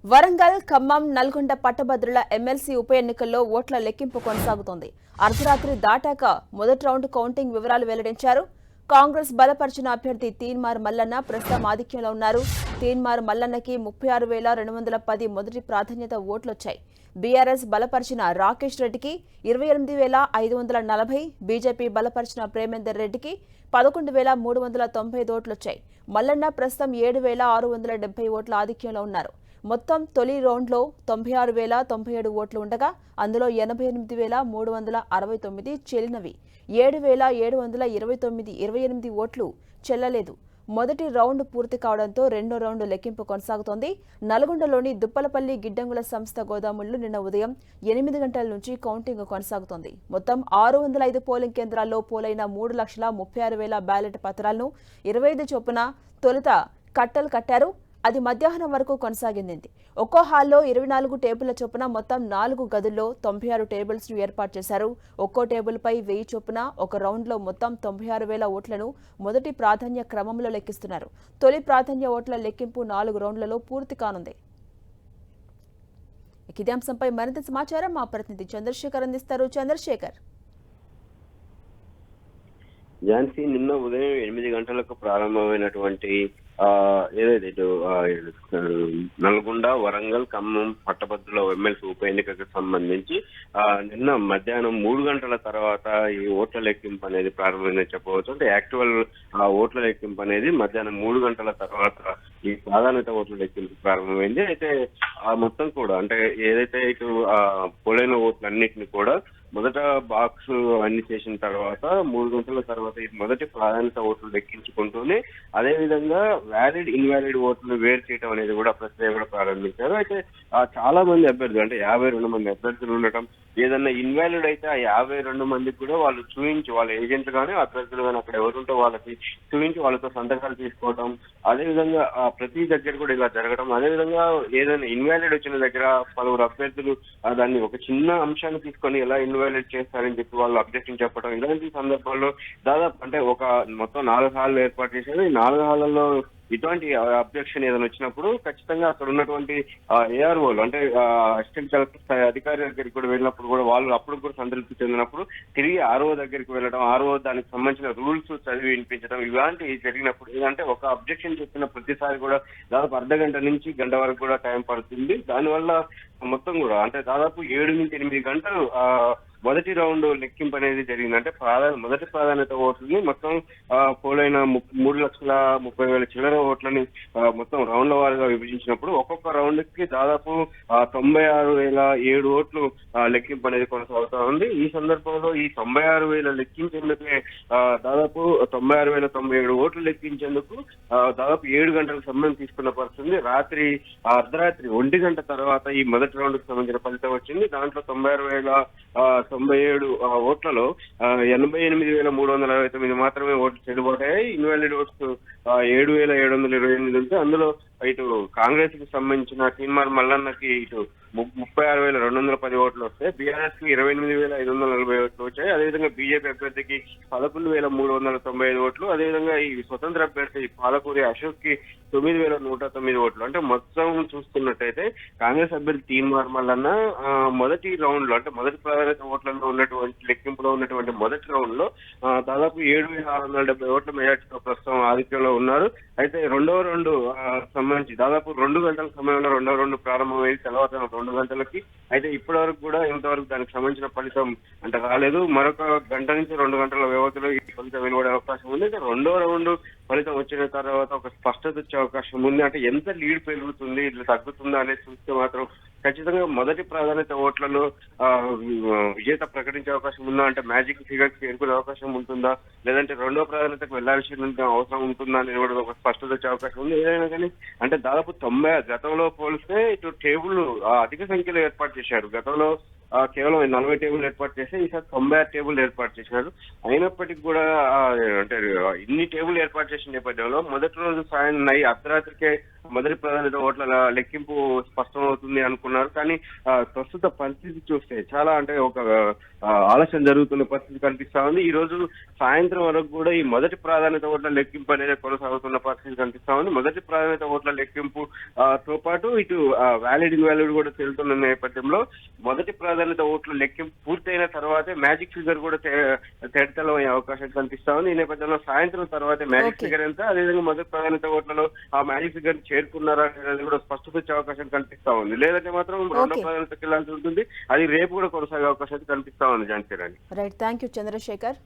వరంగల్, ఖమ్మం, నల్గొండ పట్టభద్రుల ఎమ్మెల్సీ ఉప ఎన్నికల్లో ఓట్ల లెక్కింపు కొనసాగుతోంది. అర్ధరాత్రి దాటాక మొదటి రౌండ్ కౌంటింగ్ వివరాలు వెల్లడించారు. కాంగ్రెస్ బలపరిచిన అభ్యర్థి తీన్మార్ మల్లన్న ప్రస్తుతం ఆధిక్యంలో ఉన్నారు. తీన్మార్ మల్లన్నకి 36,210 మొదటి ప్రాధాన్యత ఓట్లొచ్చాయి. బీఆర్ఎస్ బలపరిచిన రాకేష్ రెడ్డికి 28,540, బీజేపీ బలపరిచిన ప్రేమేందర్ రెడ్డికి 11,395 ఓట్లొచ్చాయి. మల్లన్న ప్రస్తుతం 7,670 ఓట్ల ఆధిక్యంలో ఉన్నారు. మొత్తం తొలి రౌండ్లో 96,097 ఓట్లు ఉండగా అందులో 88,369 చెల్లినవి. 7,729 ఓట్లు చెల్లలేదు. మొదటి రౌండ్ పూర్తి కావడంతో రెండో రౌండ్ లెక్కింపు కొనసాగుతోంది. నల్గొండలోని దుప్పలపల్లి గిడ్డంగుల సంస్థ గోదాముల్లో నిన్న ఉదయం 8 గంటల నుంచి కౌంటింగ్ కొనసాగుతోంది. మొత్తం 605 పోలింగ్ కేంద్రాల్లో పోలైన 3,36,000 బ్యాలెట్ పత్రాలను 25 చొప్పున తొలుత కట్టలు కట్టారు. అది మధ్యాహ్నం వరకు కొనసాగింది. ఒక్కో హాల్లో 24 టేబుళ్ల చొప్పున మొత్తం 4 గదుల్లో 96 టేబుల్స్ ను ఏర్పాటు చేశారు. ఒక్కో టేబుల్పై 1000 చొప్పున ఒక రౌండ్లో మొత్తం 96,000 ఓట్లను మొదటి ప్రాధాన్య క్రమంలో లెక్కిస్తున్నారు. తొలి ప్రాధాన్య ఓట్ల లెక్కింపు 4 రౌండ్లలో పూర్తి కానుంది. ఇదే అంశంపై మరింత సమాచారం మా ప్రతినిధి చంద్రశేఖర్ అందిస్తారు. చంద్రశేఖర్, ఝాన్సీ, నిన్న ఉదయం 8 గంటలకు ప్రారంభమైనటువంటి ఏదైతే ఇటు నల్గొండ, వరంగల్, ఖమ్మం పట్టభద్రుల ఎమ్మెల్సీ ఉప ఎన్నికకు సంబంధించి నిన్న మధ్యాహ్నం 3 గంటల తర్వాత ఈ ఓట్ల లెక్కింపు అనేది ప్రారంభమైందని చెప్పవచ్చు. అంటే యాక్చువల్ ఓట్ల లెక్కింపు అనేది మధ్యాహ్నం 3 గంటల తర్వాత ఈ ప్రాధాన్యత ఓట్ల లెక్కింపు ప్రారంభమైంది. అయితే మొత్తం కూడా అంటే ఏదైతే ఇటు పోలైన ఓట్లన్నిటిని కూడా మొదట బాక్స్ అన్ని చేసిన తర్వాత 3 గంటల తర్వాత ఈ మొదటి ప్రాధాన్యత ఓట్లు లెక్కించుకుంటూనే అదే విధంగా వ్యాలిడ్ ఇన్వాలిడ్ ఓట్లు వేరు చేయడం అనేది కూడా ప్రక్రియ కూడా ప్రారంభించారు. అయితే చాలా మంది అభ్యర్థులు అంటే 52 మంది అభ్యర్థులు ఉండటం, ఏదన్నా ఇన్వాలిడ్ అయితే ఆ 52 మందికి కూడా వాళ్ళు చూపించి వాళ్ళ ఏజెంట్లు కానీ అభ్యర్థులు కానీ అక్కడ ఎవరుంటే వాళ్ళకి చూపించి వాళ్ళతో సంతకాలు తీసుకోవడం, అదేవిధంగా ప్రతి దగ్గర కూడా ఇలా జరగడం, అదేవిధంగా ఏదైనా ఇన్వాలిడ్ వచ్చిన దగ్గర పలువురు అభ్యర్థులు దాన్ని ఒక చిన్న అంశాన్ని తీసుకొని ఎలా ఇన్వాలిడ్ చేస్తారని చెప్పి వాళ్ళు అబ్జెక్షన్ చెప్పడం, ఇలాంటి సందర్భాల్లో దాదాపు అంటే ఒక మొత్తం 4 హాళ్ళు ఏర్పాటు చేశారు. ఈ 4 హాళ్లలో ఇటువంటి అబ్జెక్షన్ ఏదైనా వచ్చినప్పుడు ఖచ్చితంగా అక్కడ ఉన్నటువంటి ఏఆర్ఓలు అంటే అసిస్టెంట్ కలెక్టర్ స్థాయి అధికారి దగ్గరికి కూడా వెళ్ళినప్పుడు కూడా వాళ్ళు అప్పుడు కూడా సంతృప్తి చెందినప్పుడు తిరిగి ఆర్ఓ దగ్గరికి వెళ్ళడం, ఆర్ఓ దానికి సంబంధించిన రూల్స్ చదివి వినిపించడం, ఇలాంటివి జరిగినప్పుడు ఏంటంటే ఒక అబ్జెక్షన్ చెప్పిన ప్రతిసారి కూడా దాదాపు అర్ధగంట నుంచి గంట వరకు కూడా టైం పడుతుంది. దానివల్ల మొత్తం కూడా అంటే దాదాపు 7 నుంచి 8 గంటలు మొదటి రౌండ్ లెక్కింపు అనేది జరిగింది. అంటే మొదటి ప్రాధాన్యత ఓట్లని మొత్తం పోలైన 3,30,000 చిల్లర ఓట్లని మొత్తం రౌండ్ల వారీగా విభజించినప్పుడు ఒక్కొక్క రౌండ్ కి దాదాపు 96,007 ఓట్లు లెక్కింపు అనేది కొనసాగుతా ఉంది. ఈ సందర్భంలో ఈ 96,000 లెక్కించేందుకే దాదాపు 96,097 ఓట్లు లెక్కించేందుకు దాదాపు 7 గంటల సమయం తీసుకున్న పరిస్థితి. అర్ధరాత్రి 1 గంట తర్వాత ఈ మొదటి రౌండ్ కు సంబంధించిన ఫలితం వచ్చింది. దాంట్లో 96,097 ఓట్లలో 88,369 మాత్రమే ఓట్లు చెల్లుబాటు అయ్యాయి. ఇన్వాలిడ్ ఓట్స్ 7,728 ఉంటే అందులో ఇటు కాంగ్రెస్ కి సంబంధించిన తీన్మార్ మల్లన్నకి ఇటు 36,210 ఓట్లు వస్తాయి. బీఆర్ఎస్ కి 28,540 ఓట్లు వచ్చాయి. అదేవిధంగా బీజేపీ అభ్యర్థికి 11,395 ఓట్లు, అదేవిధంగా ఈ స్వతంత్ర అభ్యర్థి పాలకూరి అశోక్ కి 9,109 ఓట్లు. అంటే మొత్తం చూసుకున్నట్టయితే కాంగ్రెస్ అభ్యర్థి తీన్మార్ మల్లన్న మొదటి రౌండ్ లో అంటే మొదటి ప్రాధాన్యత ఓట్లలో ఉన్నటువంటి లెక్కింపులో ఉన్నటువంటి మొదటి రౌండ్ లో దాదాపు 7,670 ఓట్ల మెజార్టీతో ప్రస్తుతం ఆధిక్యంలో ఉన్నారు. అయితే రెండవ రౌండ్ సంబంధించి దాదాపు 2 గంటల సమయంలో రెండవ రౌండ్ ప్రారంభమైంది తెల్లవారుజాము 2 గంటలకి. అయితే ఇప్పటి వరకు కూడా ఇంతవరకు దానికి సంబంధించిన ఫలితం అంటే రాలేదు. మరొక గంట నుంచి 2 గంటల వ్యవధిలో ఈ ఫలితం వెలువడే అవకాశం ఉంది. అయితే రెండో రౌండ్ ఫలితం వచ్చిన తర్వాత ఒక స్పష్టత వచ్చే అవకాశం ఉంది. అంటే ఎంత లీడ్ పెరుగుతుంది, ఇట్లా తగ్గుతుందా అనేది చూస్తే మాత్రం ఖచ్చితంగా మొదటి ప్రాధాన్యత ఓట్లలో విజేత ప్రకటించే అవకాశం ఉందా, అంటే మ్యాజిక్ ఫిగర్స్ చేరుకునే అవకాశం ఉంటుందా, లేదంటే రెండో ప్రాధాన్యతకు వెళ్లాల్సిన అవసరం ఉంటుందా అనేది కూడా ఒక స్పష్టత వచ్చే అవకాశం ఉంది. ఏదైనా కానీ అంటే దాదాపు 90 గతంలో పోలిస్తే ఇటు టేబుల్ అధిక సంఖ్యలో ఏర్పాటు చేశారు. గతంలో కేవలం 40 టేబుల్ ఏర్పాటు చేస్తే ఈసారి 96 టేబుల్ ఏర్పాటు చేశారు. అయినప్పటికీ కూడా అంటే ఇన్ని టేబుల్ ఏర్పాటు చేసిన నేపథ్యంలో మొదటి రోజు సాయం అర్ధరాత్రికే మొదటి ప్రాధాన్యత ఓట్ల లెక్కింపు స్పష్టమవుతుంది అనుకున్నారు. కానీ ప్రస్తుత పరిస్థితి చూస్తే చాలా అంటే ఒక ఆలస్యం జరుగుతున్న పరిస్థితి కనిపిస్తా ఉంది. ఈ రోజు సాయంత్రం వరకు కూడా ఈ మొదటి ప్రాధాన్యత ఓట్ల లెక్కింపు అనేది కొనసాగుతున్న పరిస్థితి కనిపిస్తా ఉంది. మొదటి ప్రాధాన్యత ఓట్ల లెక్కింపు తో పాటు ఇటు వ్యాలిడ్ ఇన్వాలిడ్ కూడా తేలుతున్న నేపథ్యంలో మొదటి ప్రాధాన్యత ఓట్ల లెక్కింపు పూర్తయిన తర్వాతే మ్యాజిక్ ఫిగర్ కూడా తేటతెల్లమయ్యే అవకాశం కనిపిస్తా ఉంది. ఈ నేపథ్యంలో సాయంత్రం తర్వాతే మ్యాజిక్ ఫిగర్ ఎంత, అదేవిధంగా మొదటి ప్రాధాన్యత ఓట్లలో ఆ మ్యాజిక్ ఫిగర్ చేరుకున్నారా అనేది కూడా స్పష్టపరిచే అవకాశం కనిపిస్తా ఉంది. లేదంటే మాత్రం రెండో ప్రాధాన్యతకి వెళ్లాల్సి ఉంటుంది. అది రేపు కూడా కొనసాగే అవకాశం కనిపిస్తా ఉంది. Jhansi Rani. Right, thank you Chandrasekhar.